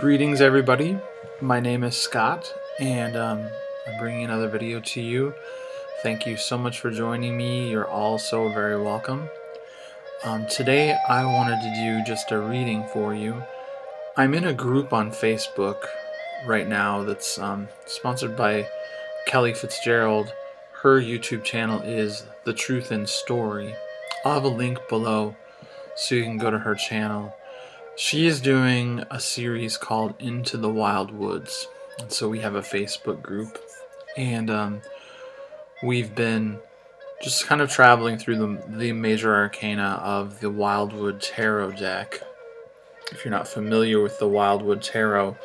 Greetings, everybody. My name is Scott, and I'm bringing another video to you. Thank you so much for joining me. You're all so very welcome. Today, I wanted to do just a reading for you. I'm in a group on Facebook right now that's sponsored by Kelly Fitzgerald. Her YouTube channel is The Truth in Story. I'll have a link below so you can go to her channel. She is doing a series called Into the Wild Woods. And so we have a Facebook group, and we've been just kind of traveling through the major arcana of the Wildwood Tarot deck. If you're not familiar with the Wildwood Tarot,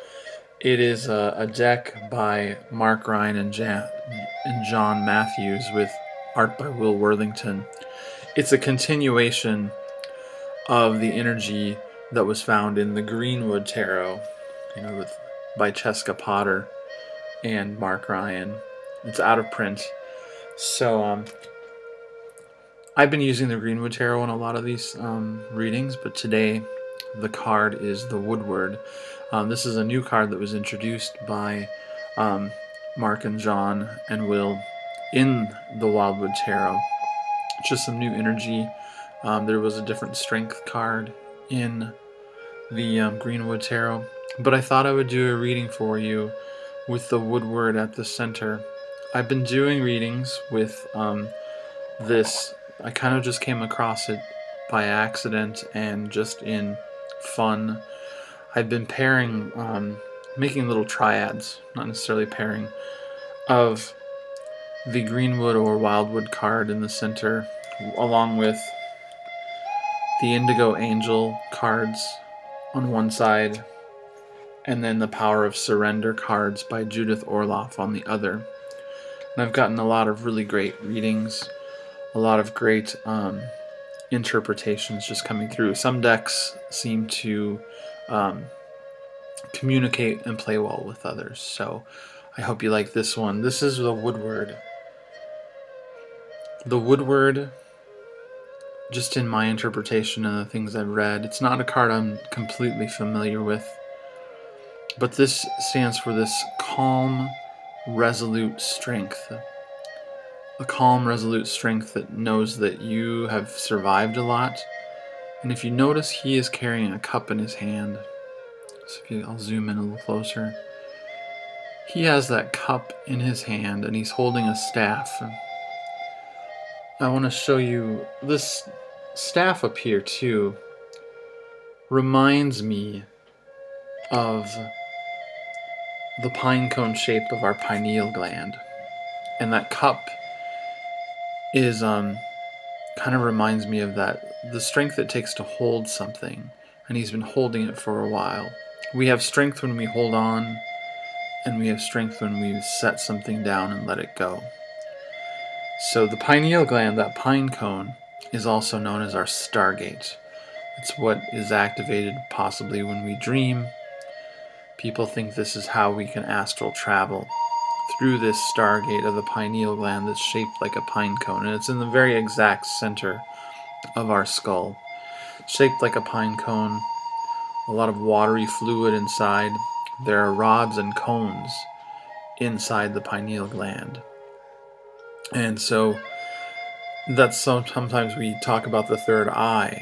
it is a deck by Mark Ryan and John Matthews with art by Will Worthington. It's a continuation of the energy that was found in the Greenwood Tarot, by Cheska Potter and Mark Ryan. It's out of print. So I've been using the Greenwood Tarot in a lot of these readings, but today the card is the Woodward. This is a new card that was introduced by Mark and John and Will in the Wildwood Tarot. Just some new energy. There was a different strength card in the Greenwood Tarot, but I thought I would do a reading for you with the Woodward at the center. I've been doing readings with this. I kind of just came across it by accident and just in fun. I've been pairing, making little triads, not necessarily pairing, of the Greenwood or Wildwood card in the center, along with the Indigo Angel cards on one side, and then the Power of Surrender cards by Judith Orloff on the other. And I've gotten a lot of really great readings, a lot of great interpretations just coming through. Some decks seem to communicate and play well with others, so I hope you like this one. This is the Woodward. The Woodward, just in my interpretation and the things I've read, it's not a card I'm completely familiar with, but this stands for this calm, resolute strength. A calm, resolute strength that knows that you have survived a lot. And if you notice, he is carrying a cup in his hand. So I'll zoom in a little closer. He has that cup in his hand, and he's holding a staff. I want to show you this staff up here too. Reminds me of the pine cone shape of our pineal gland, and that cup is kind of reminds me of that, the strength it takes to hold something, and he's been holding it for a while. We have strength when we hold on, and we have strength when we set something down and let it go. So the pineal gland, that pine cone, is also known as our stargate. It's what is activated possibly when we dream. People think this is how we can astral travel, through this stargate of the pineal gland that's shaped like a pine cone, and it's in the very exact center of our skull. Shaped like a pine cone, a lot of watery fluid inside. There are rods and cones inside the pineal gland. And so that's sometimes we talk about the third eye.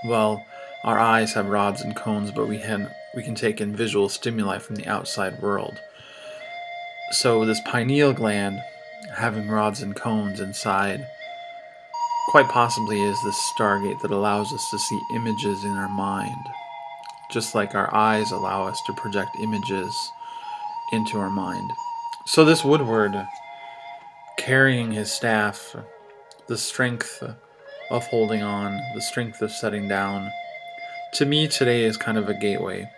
Well, our eyes have rods and cones, but we can take in visual stimuli from the outside world. So this pineal gland, having rods and cones inside, quite possibly is this stargate that allows us to see images in our mind, just like our eyes allow us to project images into our mind. So this Woodward, carrying his staff, the strength of holding on, the strength of setting down, to me today is kind of a gateway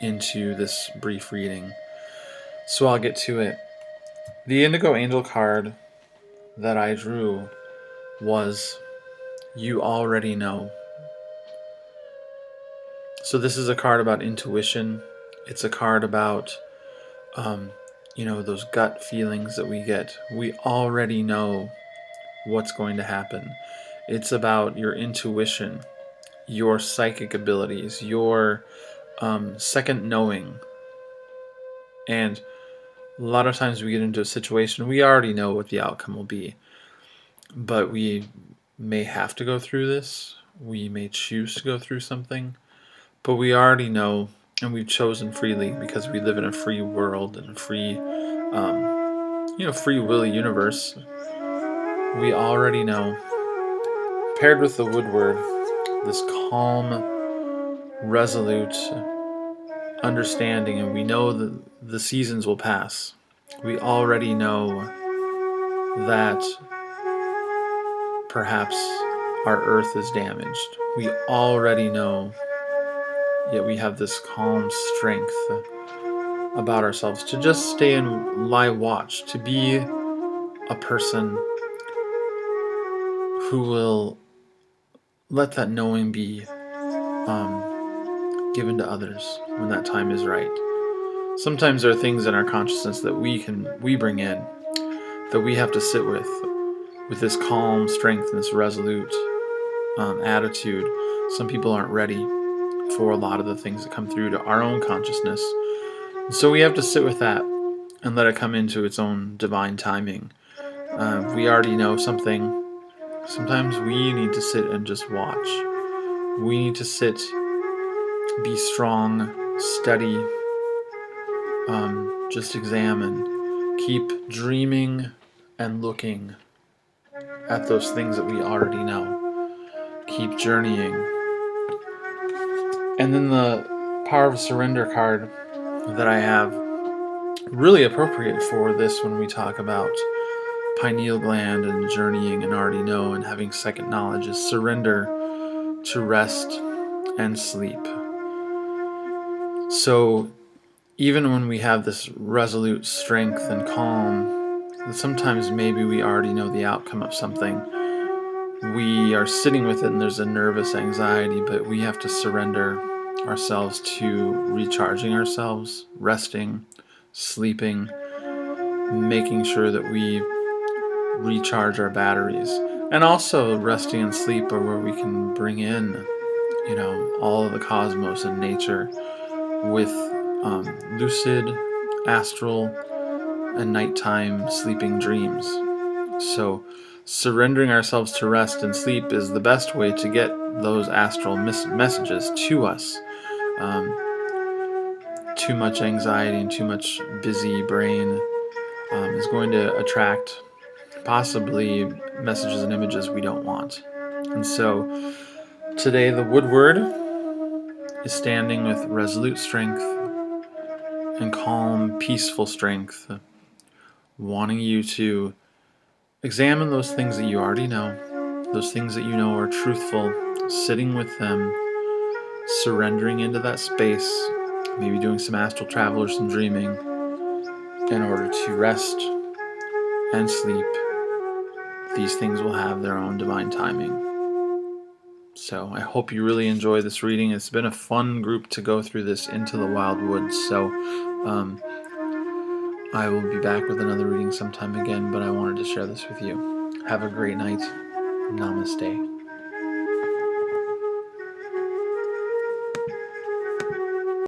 into this brief reading. So I'll get to it. The Indigo Angel card that I drew was You Already Know. So this is a card about intuition. It's a card about those gut feelings that we get. We already know what's going to happen. It's about your intuition, your psychic abilities, your second knowing. And a lot of times we get into a situation, we already know what the outcome will be, but we may have to go through this. We may choose to go through something, but we already know, and we've chosen freely because we live in a free world and a free, free will universe. We already know, paired with the Woodward, this calm, resolute understanding, and we know that the seasons will pass. We already know that perhaps our earth is damaged. We already know, yet we have this calm strength about ourselves to just stay and lie watch, to be a person who will let that knowing be given to others when that time is right. Sometimes there are things in our consciousness that we bring in, that we have to sit with this calm strength and this resolute attitude. Some people aren't ready for a lot of the things that come through to our own consciousness. And so we have to sit with that and let it come into its own divine timing. We already know something. Sometimes we need to sit and just watch. We need to sit, be strong, study, just examine, keep dreaming and looking at those things that we already know. Keep journeying. And then the Power of Surrender card that I have, really appropriate for this when we talk about pineal gland and journeying and already know and having second knowledge, is surrender to rest and sleep. So even when we have this resolute strength and calm, sometimes maybe we already know the outcome of something. We are sitting with it and there's a nervous anxiety, but we have to surrender ourselves to recharging ourselves, resting, sleeping, making sure that we recharge our batteries. And also resting and sleep are where we can bring in, all of the cosmos and nature with lucid, astral, and nighttime sleeping dreams. So surrendering ourselves to rest and sleep is the best way to get those astral messages to us. Too much anxiety and too much busy brain is going to attract possibly messages and images we don't want. And so today the Woodward is standing with resolute strength and calm, peaceful strength, wanting you to examine those things that you already know, those things that you know are truthful, sitting with them, surrendering into that space, maybe doing some astral travel or some dreaming in order to rest and sleep. These things will have their own divine timing. So I hope you really enjoy this reading. It's been a fun group to go through this Into the Wild Woods. So I will be back with another reading sometime again, but I wanted to share this with you. Have a great night. Namaste.